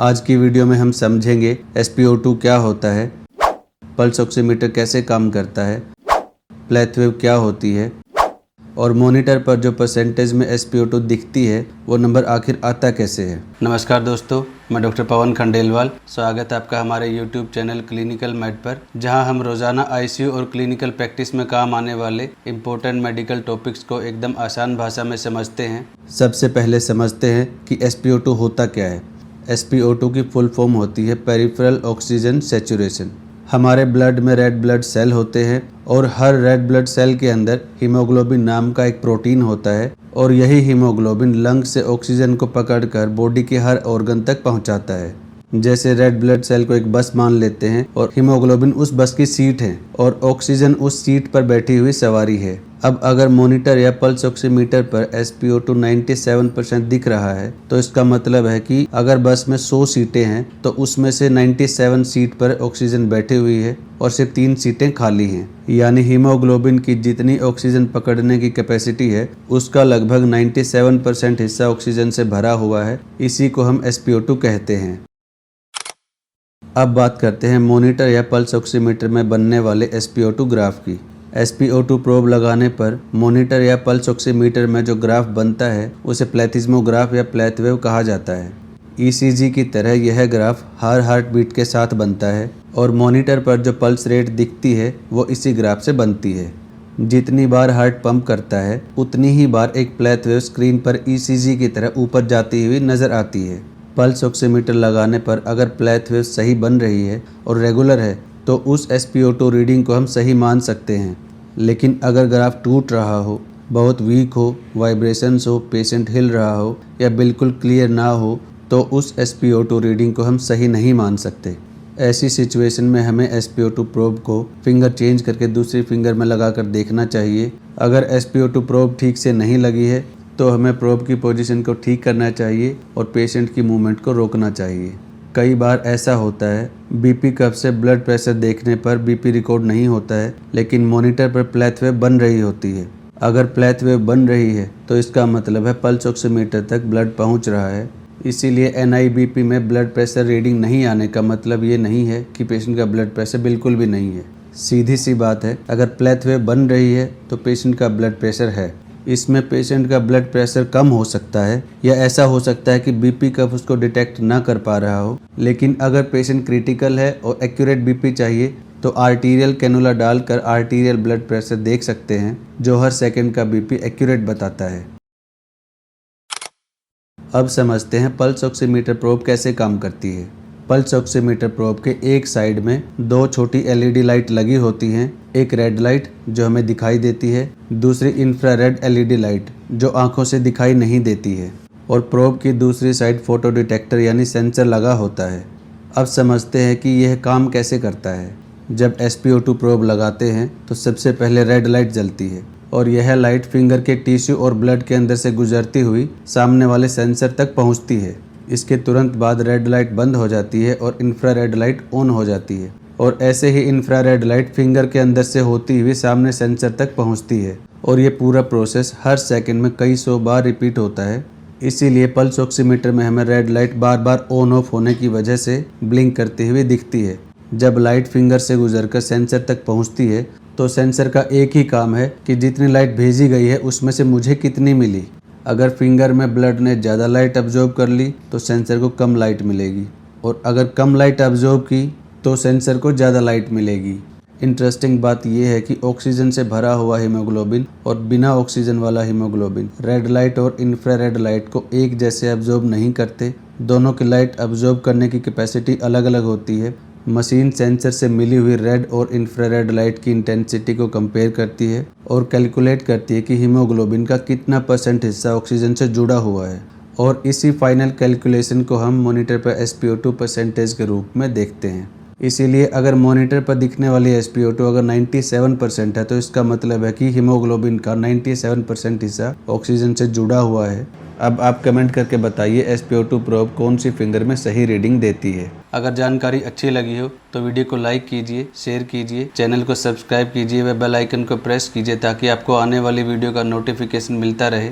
आज की वीडियो में हम समझेंगे SpO2 क्या होता है, पल्स ऑक्सीमीटर कैसे काम करता है, प्लेथ वेव क्या होती है और मॉनिटर पर जो परसेंटेज में SpO2 दिखती है वो नंबर आखिर आता कैसे है। नमस्कार दोस्तों, मैं डॉक्टर पवन खंडेलवाल। स्वागत है आपका हमारे YouTube चैनल क्लिनिकल मेड पर, जहां हम रोजाना ICU और क्लिनिकल प्रैक्टिस में काम आने वाले इम्पोर्टेंट मेडिकल टॉपिक्स को एकदम आसान भाषा में समझते हैं। सबसे पहले समझते हैं कि SpO2 होता क्या है। SpO2 की फुल फॉर्म होती है पेरिफेरल ऑक्सीजन सैचुरेशन। हमारे ब्लड में रेड ब्लड सेल होते हैं और हर रेड ब्लड सेल के अंदर हीमोग्लोबिन नाम का एक प्रोटीन होता है और यही हीमोग्लोबिन लंग से ऑक्सीजन को पकड़कर बॉडी के हर ऑर्गन तक पहुंचाता है। जैसे रेड ब्लड सेल को एक बस मान लेते हैं और हीमोग्लोबिन उस बस की सीट है और ऑक्सीजन उस सीट पर बैठी हुई सवारी है। अब अगर मॉनिटर या पल्स ऑक्सीमीटर पर SpO2 97% दिख रहा है तो इसका मतलब है कि अगर बस में 100 सीटें हैं तो उसमें से 97 सीट पर ऑक्सीजन बैठी हुई है और सिर्फ 3 सीटें खाली हैं। यानी हीमोग्लोबिन की जितनी ऑक्सीजन पकड़ने की कैपेसिटी है उसका लगभग 97% हिस्सा ऑक्सीजन से भरा हुआ है। इसी को हम SpO2 कहते हैं। अब बात करते हैं मॉनिटर या पल्स ऑक्सीमीटर में बनने वाले SpO2 ग्राफ की। SpO2 प्रोब लगाने पर मॉनिटर या पल्स ऑक्सीमीटर में जो ग्राफ बनता है उसे प्लेथिस्मोग्राफ या प्लेथ वेव कहा जाता है। ECG की तरह यह ग्राफ हर हार्ट बीट के साथ बनता है और मॉनिटर पर जो पल्स रेट दिखती है वो इसी ग्राफ से बनती है। जितनी बार हार्ट पंप करता है उतनी ही बार एक प्लेथ वेव स्क्रीन पर ECG की तरह ऊपर जाती हुई नजर आती है। पल्स ऑक्सीमीटर लगाने पर अगर प्लेथ वेव सही बन रही है और रेगुलर है तो उस SpO2 रीडिंग को हम सही मान सकते हैं। लेकिन अगर ग्राफ टूट रहा हो, बहुत वीक हो, वाइब्रेशंस हो, पेशेंट हिल रहा हो या बिल्कुल क्लियर ना हो तो उस SpO2 रीडिंग को हम सही नहीं मान सकते। ऐसी सिचुएशन में हमें SpO2 प्रोब को फिंगर चेंज करके दूसरी फिंगर में लगाकर देखना चाहिए। अगर SpO2 प्रोब ठीक से नहीं लगी है तो हमें प्रोब की पोजीशन को ठीक करना चाहिए और पेशेंट की मूवमेंट को रोकना चाहिए। कई बार ऐसा होता है BP कप से ब्लड प्रेशर देखने पर BP रिकॉर्ड नहीं होता है लेकिन मॉनिटर पर प्लेथ वेव बन रही होती है। अगर प्लेथ वेव बन रही है तो इसका मतलब है पल्स ऑक्सीमीटर तक ब्लड पहुंच रहा है। इसीलिए NIBP में ब्लड प्रेशर रीडिंग नहीं आने का मतलब ये नहीं है कि पेशेंट का ब्लड प्रेशर बिल्कुल भी नहीं है। सीधी सी बात है, अगर प्लेथ वेव बन रही है तो पेशेंट का ब्लड प्रेशर है। इसमें पेशेंट का ब्लड प्रेशर कम हो सकता है या ऐसा हो सकता है कि BP कफ उसको डिटेक्ट ना कर पा रहा हो। लेकिन अगर पेशेंट क्रिटिकल है और एक्यूरेट BP चाहिए तो आर्टीरियल कैनुला डालकर आर्टीरियल ब्लड प्रेशर देख सकते हैं जो हर सेकंड का BP एक्यूरेट बताता है। अब समझते हैं पल्स ऑक्सीमीटर प्रोब कैसे काम करती है। पल्स ऑक्सीमीटर प्रोब के एक साइड में 2 छोटी LED लाइट लगी होती हैं। एक रेड लाइट जो हमें दिखाई देती है, दूसरी इंफ्रारेड LED लाइट जो आंखों से दिखाई नहीं देती है और प्रोब की दूसरी साइड फोटो डिटेक्टर यानी सेंसर लगा होता है। अब समझते हैं कि यह काम कैसे करता है। जब SpO2 प्रोब लगाते हैं तो सबसे पहले रेड लाइट जलती है और यह लाइट फिंगर के टिश्यू और ब्लड के अंदर से गुजरती हुई सामने वाले सेंसर तक पहुंचती है। इसके तुरंत बाद रेड लाइट बंद हो जाती है और इंफ्रारेड लाइट ऑन हो जाती है और ऐसे ही इंफ्रारेड लाइट फिंगर के अंदर से होती हुई सामने सेंसर तक पहुंचती है और ये पूरा प्रोसेस हर सेकंड में कई 100 बार रिपीट होता है। इसीलिए पल्स ऑक्सीमीटर में हमें red light bar bar on off होने की वजह से ब्लिंक करती हुई दिखती है। जब लाइट फिंगर से गुजरकर सेंसर तक पहुँचती है तो सेंसर का एक ही काम है कि जितनी लाइट भेजी गई है उसमें से मुझे कितनी मिली। अगर फिंगर में ब्लड ने ज़्यादा लाइट अब्जॉर्ब कर ली तो सेंसर को कम लाइट मिलेगी और अगर कम लाइट अब्जॉर्ब की तो सेंसर को ज़्यादा लाइट मिलेगी। इंटरेस्टिंग बात यह है कि ऑक्सीजन से भरा हुआ हीमोग्लोबिन और बिना ऑक्सीजन वाला हीमोग्लोबिन रेड लाइट और इंफ्रारेड लाइट को एक जैसे अब्जॉर्ब नहीं करते। दोनों की लाइट अब्जॉर्ब करने की कैपेसिटी अलग अलग होती है। मशीन सेंसर से मिली हुई रेड और इंफ्रारेड लाइट की इंटेंसिटी को कंपेयर करती है और कैलकुलेट करती है कि हीमोग्लोबिन का कितना % हिस्सा ऑक्सीजन से जुड़ा हुआ है और इसी फाइनल कैलकुलेशन को हम मॉनिटर पर SpO2 परसेंटेज के रूप में देखते हैं। इसीलिए अगर मॉनिटर पर दिखने वाली SpO2 अगर 97% है तो इसका मतलब है कि हीमोग्लोबिन का 97% हिस्सा ऑक्सीजन से जुड़ा हुआ है। अब आप कमेंट करके बताइए SpO2 प्रोब कौन सी फिंगर में सही रीडिंग देती है। अगर जानकारी अच्छी लगी हो तो वीडियो को लाइक कीजिए, शेयर कीजिए, चैनल को सब्सक्राइब कीजिए व बेल आइकन को प्रेस कीजिए ताकि आपको आने वाली वीडियो का नोटिफिकेशन मिलता रहे।